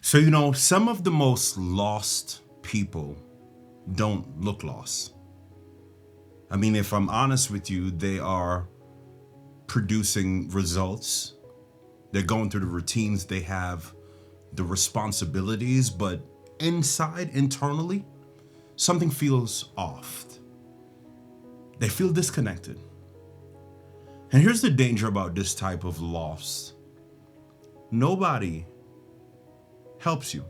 Some of the most lost people don't look lost. I mean, if I'm honest with you, they are producing results. They're going through the routines, they have the responsibilities, but internally, something feels off. They feel disconnected. And here's the danger about this type of loss: nobody helps you.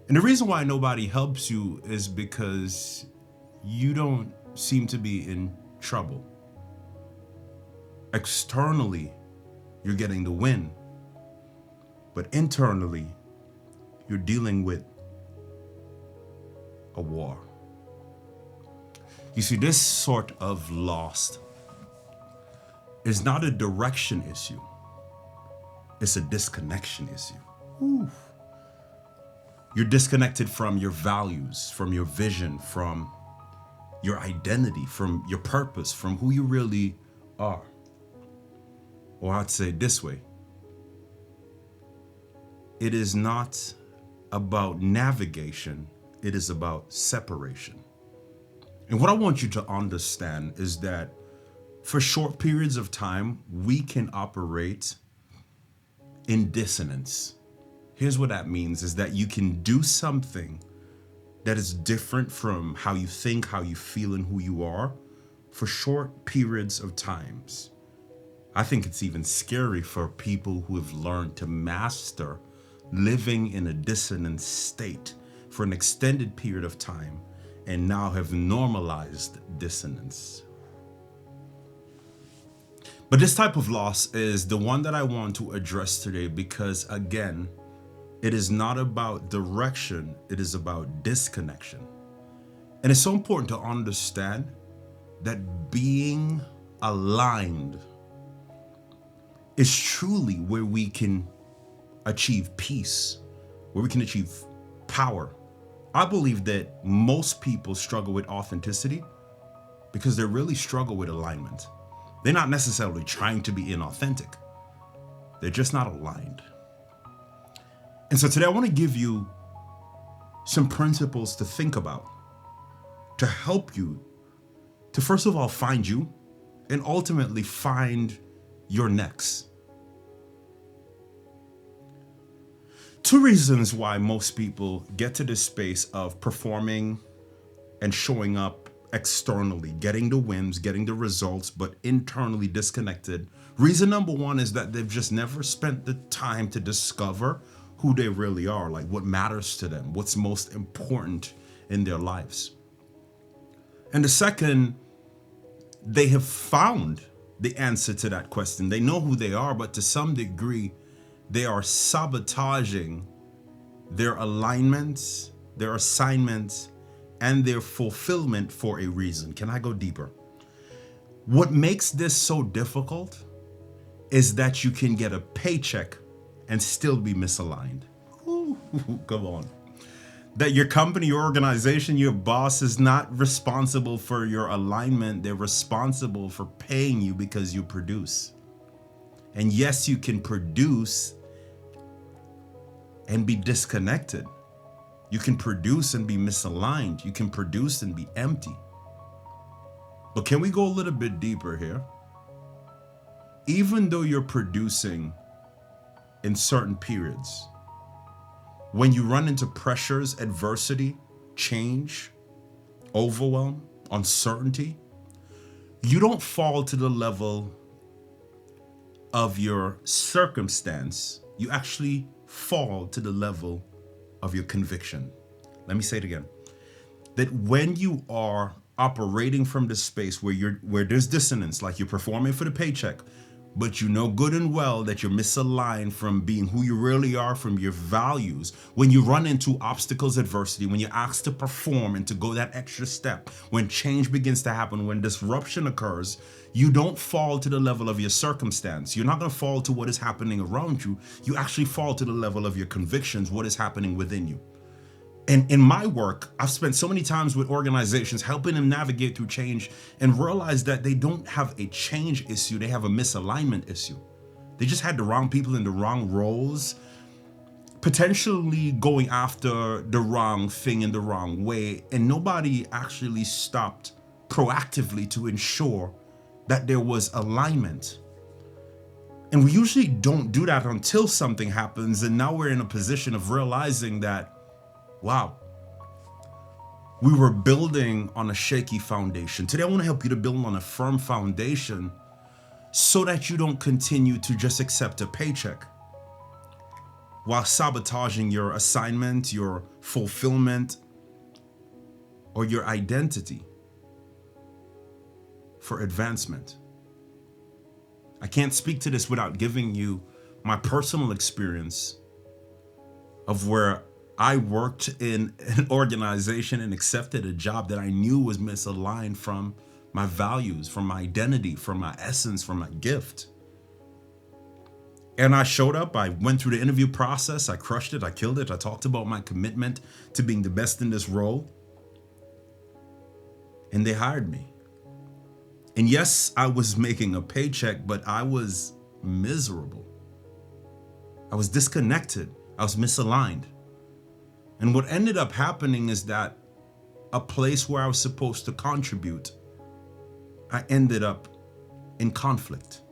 And the reason why nobody helps you is because you don't seem to be in trouble. Externally, you're getting the win, but internally, you're dealing with a war. You see, this sort of loss is not a direction issue, it's a disconnection issue. Ooh. You're disconnected from your values, from your vision, from your identity, from your purpose, from who you really are. Or I'd say it this way: it is not about navigation, it is about separation. And what I want you to understand is that for short periods of time, we can operate in dissonance. Here's what that means: is that you can do something that is different from how you think, how you feel, and who you are for short periods of times. I think it's even scary for people who have learned to master living in a dissonant state for an extended period of time and now have normalized dissonance. But this type of loss is the one that I want to address today because, again, it is not about direction, it is about disconnection. And it's so important to understand that being aligned is truly where we can achieve peace, where we can achieve power. I believe that most people struggle with authenticity because they really struggle with alignment. They're not necessarily trying to be inauthentic, they're just not aligned. And so today I want to give you some principles to think about, to help you to first of all find you and ultimately find your next. Two reasons why most people get to this space of performing and showing up externally, getting the wins, getting the results, but internally disconnected. Reason number one is that they've just never spent the time to discover who they really are, like what matters to them, what's most important in their lives. And the second, they have found the answer to that question. They know who they are, but to some degree, they are sabotaging their alignments, their assignments, and their fulfillment for a reason. Can I go deeper? What makes this so difficult is that you can get a paycheck and still be misaligned. Ooh, come on. That your company, your organization, your boss is not responsible for your alignment. They're responsible for paying you because you produce. And yes, you can produce and be disconnected. You can produce and be misaligned. You can produce and be empty. But can we go a little bit deeper here? Even though you're producing in certain periods, when you run into pressures, adversity, change, overwhelm, uncertainty, you don't fall to the level of your circumstance. You actually fall to the level of your conviction. Let me say it again. That when you are operating from this space where there's dissonance, like you're performing for the paycheck, but you know good and well that you're misaligned from being who you really are, from your values. When you run into obstacles, adversity, when you're asked to perform and to go that extra step, when change begins to happen, when disruption occurs, you don't fall to the level of your circumstance. You're not going to fall to what is happening around you. You actually fall to the level of your convictions, what is happening within you. And in my work, I've spent so many times with organizations helping them navigate through change and realize that they don't have a change issue, they have a misalignment issue. They just had the wrong people in the wrong roles, potentially going after the wrong thing in the wrong way, and nobody actually stopped proactively to ensure that there was alignment. And we usually don't do that until something happens, and now we're in a position of realizing that, wow, we were building on a shaky foundation. Today I want to help you to build on a firm foundation so that you don't continue to just accept a paycheck while sabotaging your assignment, your fulfillment, or your identity for advancement. I can't speak to this without giving you my personal experience of where I worked in an organization and accepted a job that I knew was misaligned from my values, from my identity, from my essence, from my gift. And I showed up, I went through the interview process, I crushed it, I killed it, I talked about my commitment to being the best in this role. And they hired me. And yes, I was making a paycheck, but I was miserable. I was disconnected. I was misaligned. And what ended up happening is that a place where I was supposed to contribute, I ended up in conflict.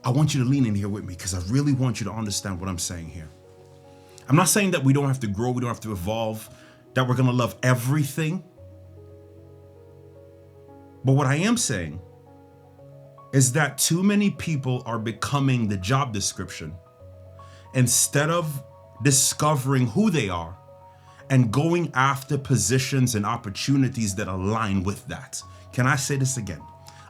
I want you to lean in here with me because I really want you to understand what I'm saying here. I'm not saying that we don't have to grow, we don't have to evolve, that we're going to love everything. But what I am saying is that too many people are becoming the job description instead of discovering who they are and going after positions and opportunities that align with that. Can I say this again?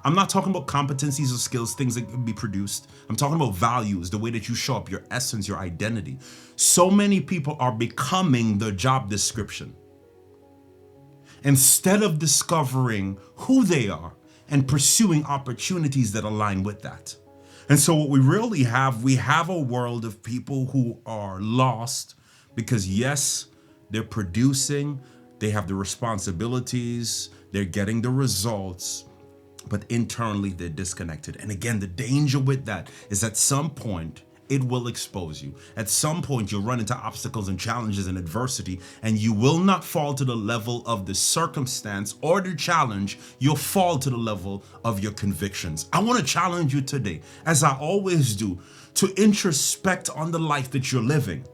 I'm not talking about competencies or skills, things that can be produced. I'm talking about values, the way that you show up, your essence, your identity. So many people are becoming the job description instead of discovering who they are and pursuing opportunities that align with that. And so what we really have, we have a world of people who are lost because yes, they're producing, they have the responsibilities, they're getting the results, but internally they're disconnected. And again, the danger with that is at some point, it will expose you. At some point, you'll run into obstacles and challenges and adversity, and you will not fall to the level of the circumstance or the challenge. You'll fall to the level of your convictions. I want to challenge you today, as I always do, to introspect on the life that you're living,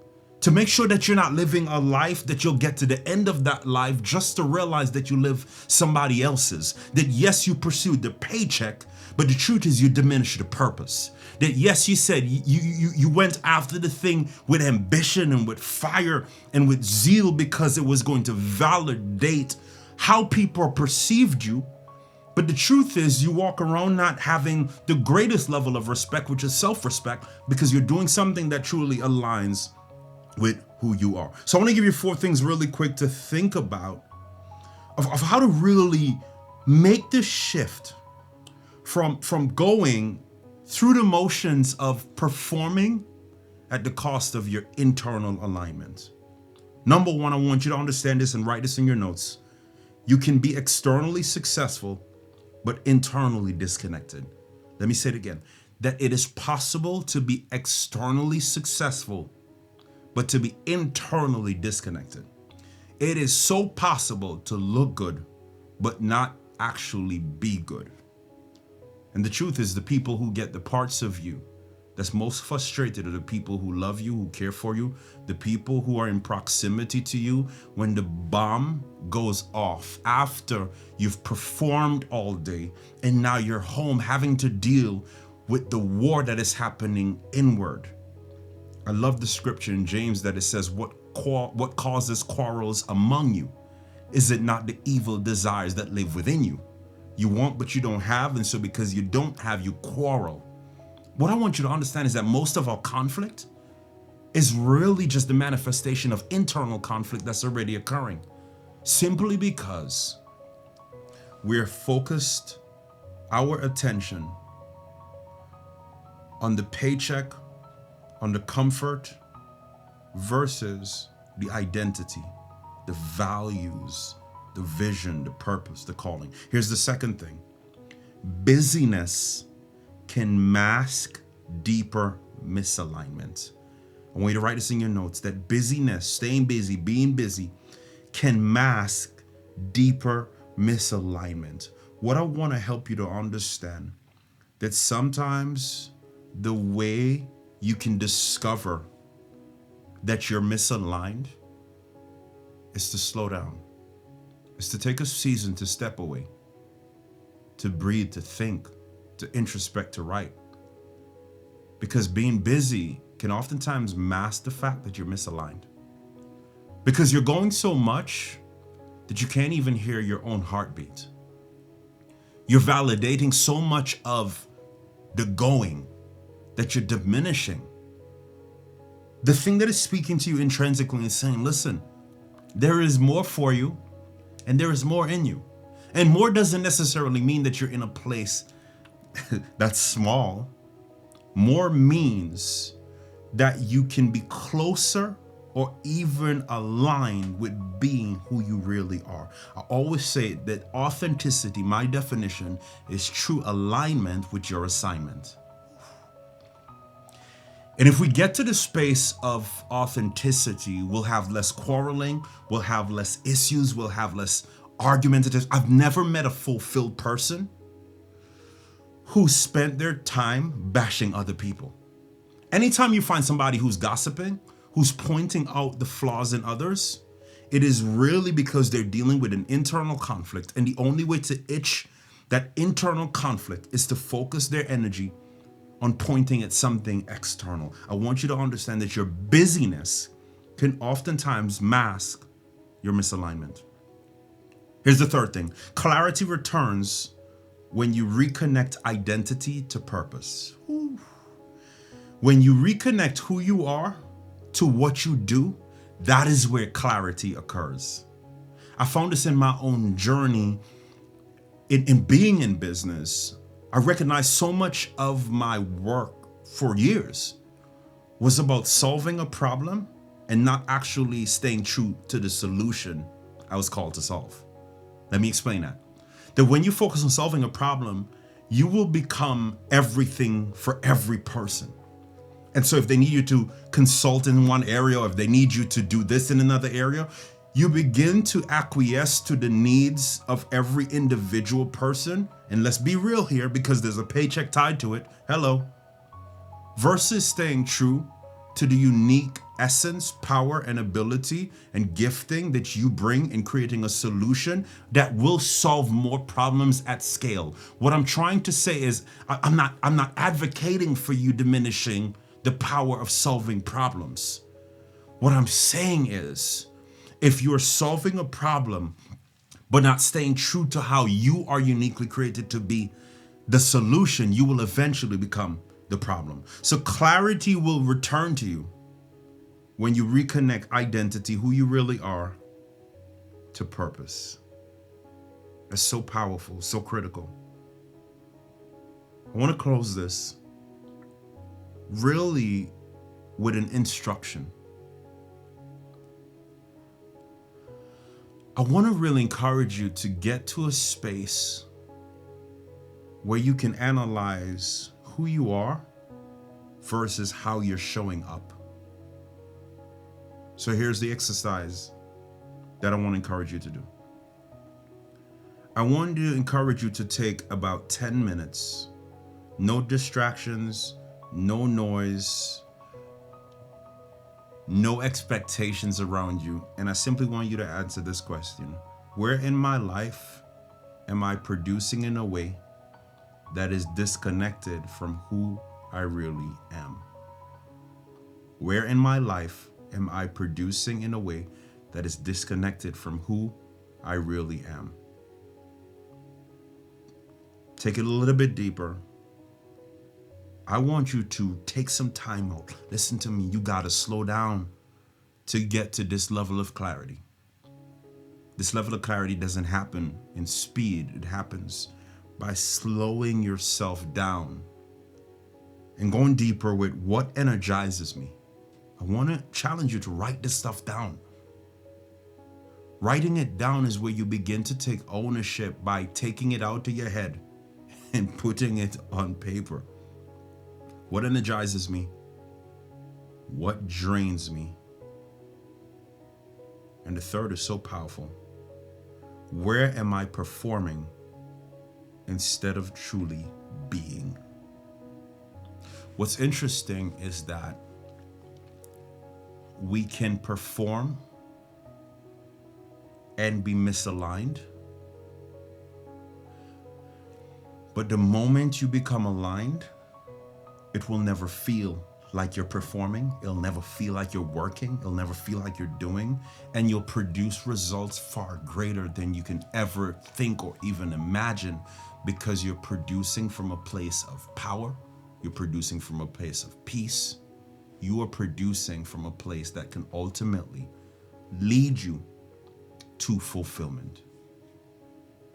to make sure that you're not living a life that you'll get to the end of that life just to realize that you live somebody else's. That yes, you pursued the paycheck, but the truth is you diminished the purpose. That yes, you said you went after the thing with ambition and with fire and with zeal because it was going to validate how people perceived you. But the truth is you walk around not having the greatest level of respect, which is self-respect, because you're doing something that truly aligns with who you are. So I want to give you 4 things really quick to think about of how to really make this shift from going through the motions of performing at the cost of your internal alignment. Number 1, I want you to understand this and write this in your notes. You can be externally successful, but internally disconnected. Let me say it again, that it is possible to be externally successful, but to be internally disconnected. It is so possible to look good, but not actually be good. And the truth is, the people who get the parts of you that's most frustrated are the people who love you, who care for you, the people who are in proximity to you when the bomb goes off after you've performed all day and now you're home having to deal with the war that is happening inward. I love the scripture in James that it says, what causes quarrels among you? Is it not the evil desires that live within you? You want, but you don't have, and so because you don't have, you quarrel. What I want you to understand is that most of our conflict is really just the manifestation of internal conflict that's already occurring, simply because we're focused our attention on the paycheck, on the comfort, versus the identity, the values, the vision, the purpose, the calling. Here's the second thing. Busyness can mask deeper misalignment. I want you to write this in your notes, that busyness, staying busy, being busy, can mask deeper misalignment. What I want to help you to understand, that sometimes the way you can discover that you're misaligned is to slow down. Is to take a season to step away, to breathe, to think, to introspect, to write. Because being busy can oftentimes mask the fact that you're misaligned. Because you're going so much that you can't even hear your own heartbeat. You're validating so much of the going that you're diminishing the thing that is speaking to you intrinsically and saying, listen, there is more for you and there is more in you. And more doesn't necessarily mean that you're in a place that's small. More means that you can be closer or even aligned with being who you really are. I always say that authenticity, my definition, is true alignment with your assignment. And if we get to the space of authenticity, we'll have less quarreling, we'll have less issues, we'll have less argumentative. I've never met a fulfilled person who spent their time bashing other people. Anytime you find somebody who's gossiping, who's pointing out the flaws in others, it is really because they're dealing with an internal conflict. And the only way to itch that internal conflict is to focus their energy on pointing at something external. I want you to understand that your busyness can oftentimes mask your misalignment. Here's the third thing. Clarity returns when you reconnect identity to purpose. Ooh. When you reconnect who you are to what you do, that is where clarity occurs. I found this in my own journey in being in business. I recognized so much of my work for years was about solving a problem and not actually staying true to the solution I was called to solve. Let me explain that. That when you focus on solving a problem, you will become everything for every person. And so if they need you to consult in one area, or if they need you to do this in another area, you begin to acquiesce to the needs of every individual person. And let's be real here, because there's a paycheck tied to it. Hello. Versus staying true to the unique essence, power, and ability and gifting that you bring in creating a solution that will solve more problems at scale. What I'm trying to say is I'm not advocating for you diminishing the power of solving problems. What I'm saying is, if you're solving a problem, but not staying true to how you are uniquely created to be the solution, you will eventually become the problem. So clarity will return to you when you reconnect identity, who you really are, to purpose. That's so powerful, so critical. I want to close this really with an instruction. I want to really encourage you to get to a space where you can analyze who you are versus how you're showing up. So here's the exercise that I want to encourage you to do. I want to encourage you to take about 10 minutes, no distractions, no noise, no expectations around you. And I simply want you to answer this question. Where in my life am I producing in a way that is disconnected from who I really am? Where in my life am I producing in a way that is disconnected from who I really am? Take it a little bit deeper. I want you to take some time out. Listen to me. You got to slow down to get to this level of clarity. This level of clarity doesn't happen in speed. It happens by slowing yourself down and going deeper with what energizes me. I want to challenge you to write this stuff down. Writing it down is where you begin to take ownership by taking it out of your head and putting it on paper. What energizes me? what drains me. And the third is so powerful. Where am I performing instead of truly being? What's interesting is that we can perform and be misaligned. But the moment you become aligned, it will never feel like you're performing. It'll never feel like you're working. It'll never feel like you're doing. And you'll produce results far greater than you can ever think or even imagine, because you're producing from a place of power. You're producing from a place of peace. You are producing from a place that can ultimately lead you to fulfillment.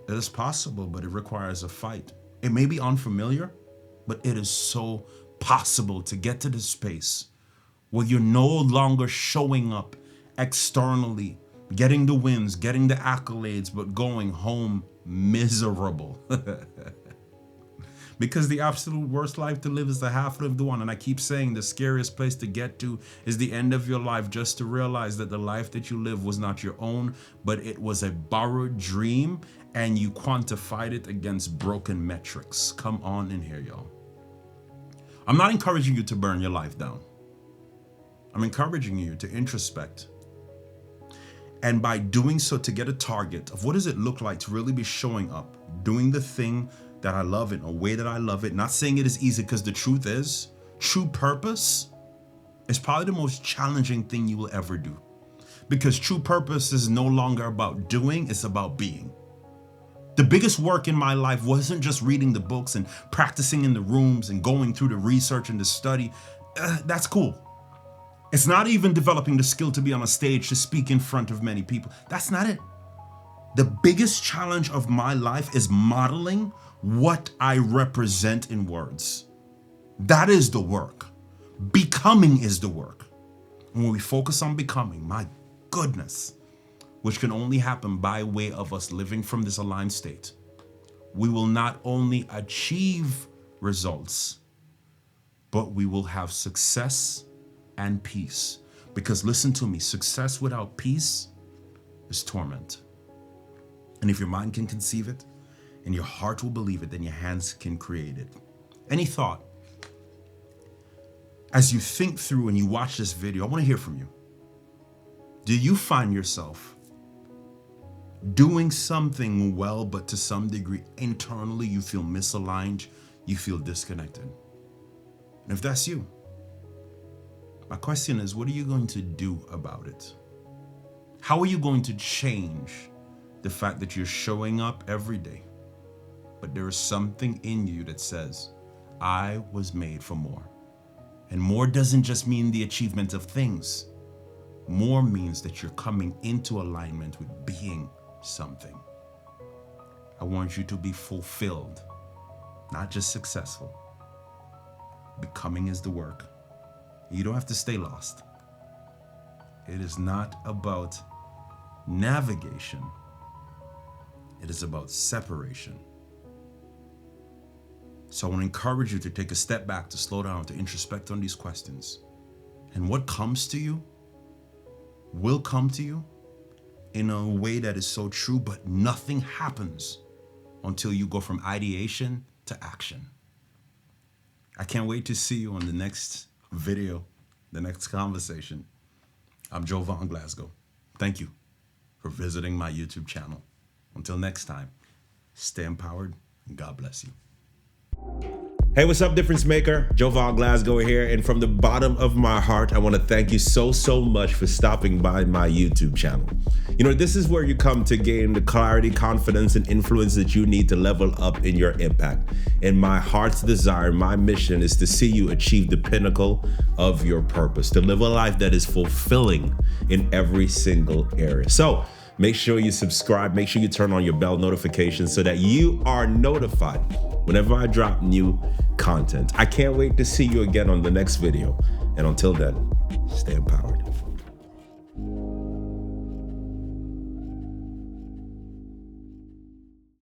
It is possible, but it requires a fight. It may be unfamiliar, but it is so possible to get to the space where you're no longer showing up externally, getting the wins, getting the accolades, but going home miserable. Because the absolute worst life to live is the half-lived one. And I keep saying the scariest place to get to is the end of your life, just to realize that the life that you live was not your own, but it was a borrowed dream, and you quantified it against broken metrics. Come on in here, y'all. I'm not encouraging you to burn your life down. I'm encouraging you to introspect. And by doing so, to get a target of what does it look like to really be showing up, doing the thing that I love in a way that I love it. Not saying it is easy, because the truth is, true purpose is probably the most challenging thing you will ever do. Because true purpose is no longer about doing, it's about being. The biggest work in my life wasn't just reading the books and practicing in the rooms and going through the research and the study. That's cool. It's not even developing the skill to be on a stage to speak in front of many people. That's not it. The biggest challenge of my life is modeling what I represent in words. That is the work. Becoming is the work. And when we focus on becoming, my goodness, which can only happen by way of us living from this aligned state, we will not only achieve results, but we will have success and peace. Because listen to me, success without peace is torment. And if your mind can conceive it, and your heart will believe it, then your hands can create it. Any thought? As you think through and you watch this video, I want to hear from you. Do you find yourself doing something well, but to some degree internally you feel misaligned, you feel disconnected? And if that's you, my question is, what are you going to do about it? How are you going to change the fact that you're showing up every day, but there is something in you that says, I was made for more? And more doesn't just mean the achievement of things. More means that you're coming into alignment with being something. I want you to be fulfilled, not just successful. Becoming is the work. You don't have to stay lost. It is not about navigation. It is about separation. So I want to encourage you to take a step back, to slow down, to introspect on these questions. And what comes to you will come to you in a way that is so true, but nothing happens until you go from ideation to action. I can't wait to see you on the next video, the next conversation. I'm Jovan Glasgow. Thank you for visiting my YouTube channel. Until next time, stay empowered and God bless you. Hey, what's up, difference maker? Jovan Glasgow here, and from the bottom of my heart, I want to thank you so much for stopping by my YouTube channel. You know, this is where you come to gain the clarity, confidence, and influence that you need to level up in your impact. And my heart's desire, my mission is to see you achieve the pinnacle of your purpose, to live a life that is fulfilling in every single area. So make sure you subscribe, make sure you turn on your bell notifications so that you are notified whenever I drop new content. I can't wait to see you again on the next video. And until then, stay empowered.